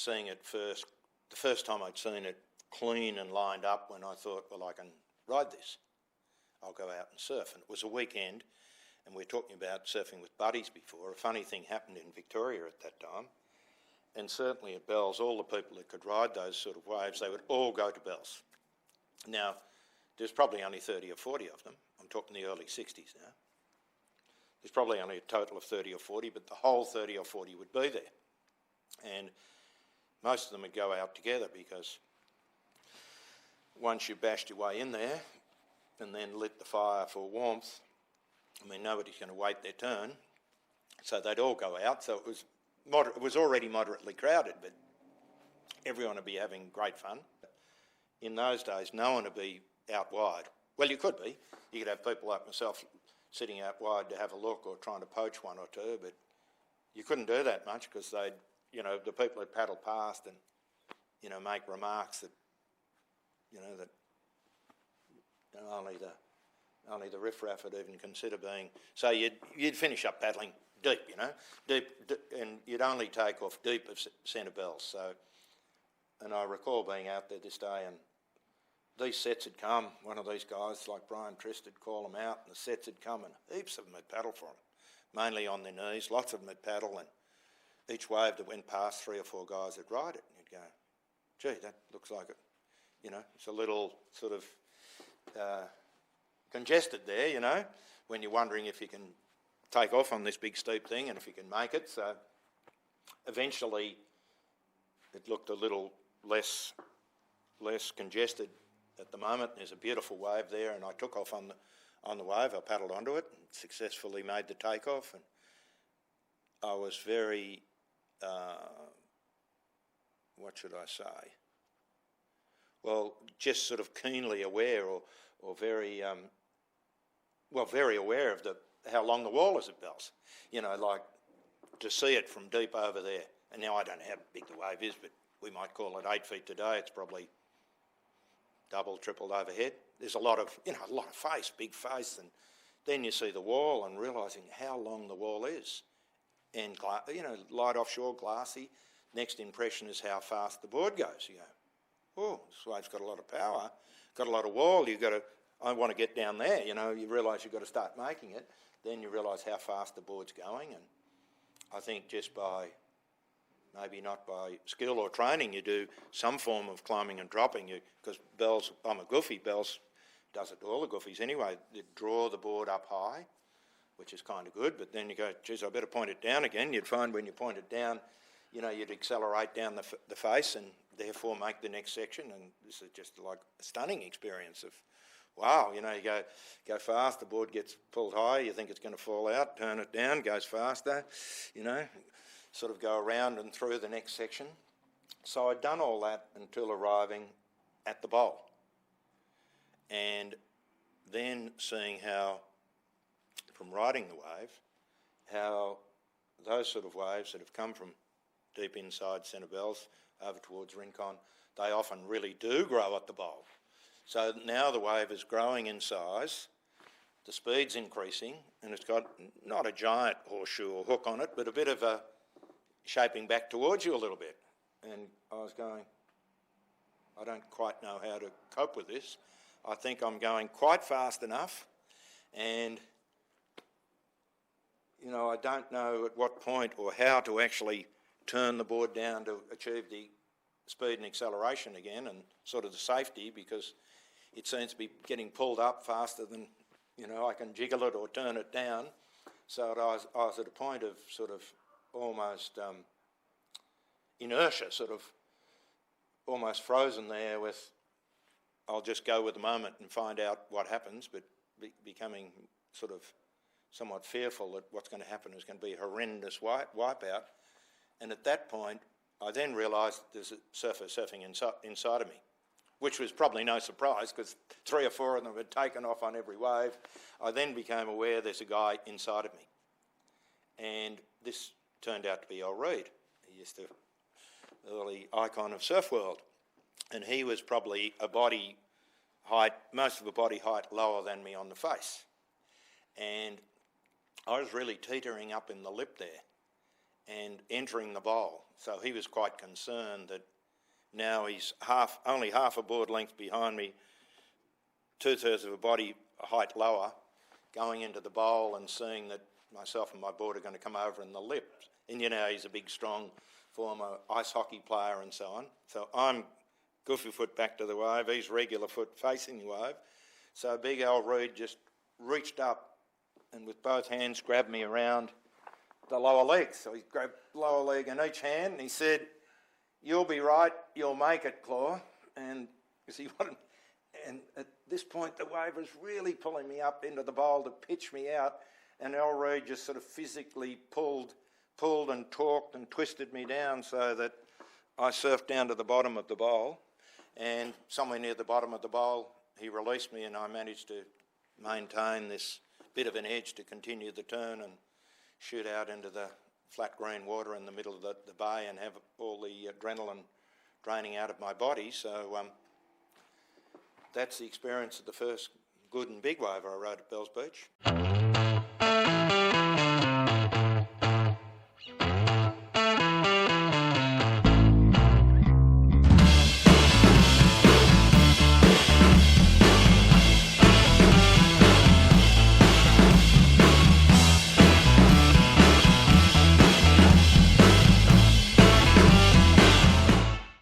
seeing it first, the first time I'd seen it clean and lined up, when I thought, well, I can ride this. I'll go out and surf. And it was a weekend, and we were talking about surfing with buddies before. A funny thing happened in Victoria at that time, and certainly at Bells, all the people that could ride those sort of waves, they would all go to Bells. Now, there's probably only 30 or 40 of them. I'm talking the early 60s now. There's probably only a total of 30 or 40, but the whole 30 or 40 would be there. And most of them would go out together, because once you bashed your way in there and then lit the fire for warmth, I mean, nobody's going to wait their turn, so they'd all go out. So it was already moderately crowded, but everyone would be having great fun. In those days, no one would be out wide. Well, you could be. You could have people like myself sitting out wide to have a look or trying to poach one or two, but you couldn't do that much, because they'd, you know, the people would paddle past and, you know, make remarks that, you know, that only the riffraff would even consider being. So you'd finish up paddling deep, you know, deep, and you'd only take off deep of centre Bells. So, and I recall being out there this day, and these sets had come. One of these guys, like Brian Trist, would call them out, and the sets had come, and heaps of them had paddled for them, mainly on their knees. Lots of them had paddled, and each wave that went past, 3 or 4 guys would ride it, and you'd go, gee, that looks like it. You know, it's a little sort of congested there, you know, when you're wondering if you can take off on this big steep thing and if you can make it. So eventually it looked a little less congested at the moment. There's a beautiful wave there, and I took off on the wave. I paddled onto it and successfully made the takeoff, and I was very, what should I say? Well, just sort of keenly aware, or very, very aware of how long the wall is at Bells. You know, like to see it from deep over there. And now I don't know how big the wave is, but we might call it 8 feet today. It's probably double, tripled overhead. There's a lot of face, big face, and then you see the wall and realising how long the wall is. And, you know, light offshore, glassy. Next impression is how fast the board goes. You go, oh, this wave's got a lot of power, got a lot of wall. I want to get down there. You know, you realise you've got to start making it. Then you realise how fast the board's going. And I think just by, maybe not by skill or training, you do some form of climbing and dropping. Because Bells, I'm a goofy. Bells does it to all the goofies anyway. They draw the board up high, which is kind of good. But then you go, geez, I better point it down again. You'd find when you point it down, you know, you'd accelerate down the face and therefore make the next section. And this is just like a stunning experience of, wow, you know, you go fast, the board gets pulled high, you think it's going to fall out, turn it down, goes faster, you know, sort of go around and through the next section. So I'd done all that until arriving at the bowl. And then seeing how, from riding the wave, how those sort of waves that have come from deep inside Centre Bells over towards Rincon, they often really do grow at the bowl. So now the wave is growing in size, the speed's increasing, and it's got not a giant horseshoe or hook on it, but a bit of a shaping back towards you a little bit. And I was going, I don't quite know how to cope with this. I think I'm going quite fast enough, and you know, I don't know at what point or how to actually turn the board down to achieve the speed and acceleration again, and sort of the safety, because it seems to be getting pulled up faster than, you know, I can jiggle it or turn it down. So I was at a point of sort of almost inertia, sort of almost frozen there with, I'll just go with the moment and find out what happens, but becoming sort of somewhat fearful that what's going to happen is going to be a horrendous wipeout. And at that point, I then realised there's a surfer surfing inside of me, which was probably no surprise because 3 or 4 of them had taken off on every wave. I then became aware there's a guy inside of me. And this turned out to be old Reid. He used to, early icon of surf world. And he was probably a body height, most of a body height lower than me on the face. And I was really teetering up in the lip there. and entering the bowl. So he was quite concerned that now he's only half a board length behind me, 2/3 of a body height lower, going into the bowl and seeing that myself and my board are going to come over in the lip. And you know, he's a big, strong former ice hockey player and so on. So I'm goofy foot back to the wave, he's regular foot facing the wave. So big old Reid just reached up and with both hands grabbed me around the lower leg. So he grabbed the lower leg in each hand and he said, "You'll be right, you'll make it, Claw." And at this point the wave was really pulling me up into the bowl to pitch me out, and old Reid just sort of physically pulled and torqued and twisted me down so that I surfed down to the bottom of the bowl, and somewhere near the bottom of the bowl he released me, and I managed to maintain this bit of an edge to continue the turn and shoot out into the flat green water in the middle of the bay and have all the adrenaline draining out of my body. So that's the experience of the first good and big wave I rode at Bells Beach.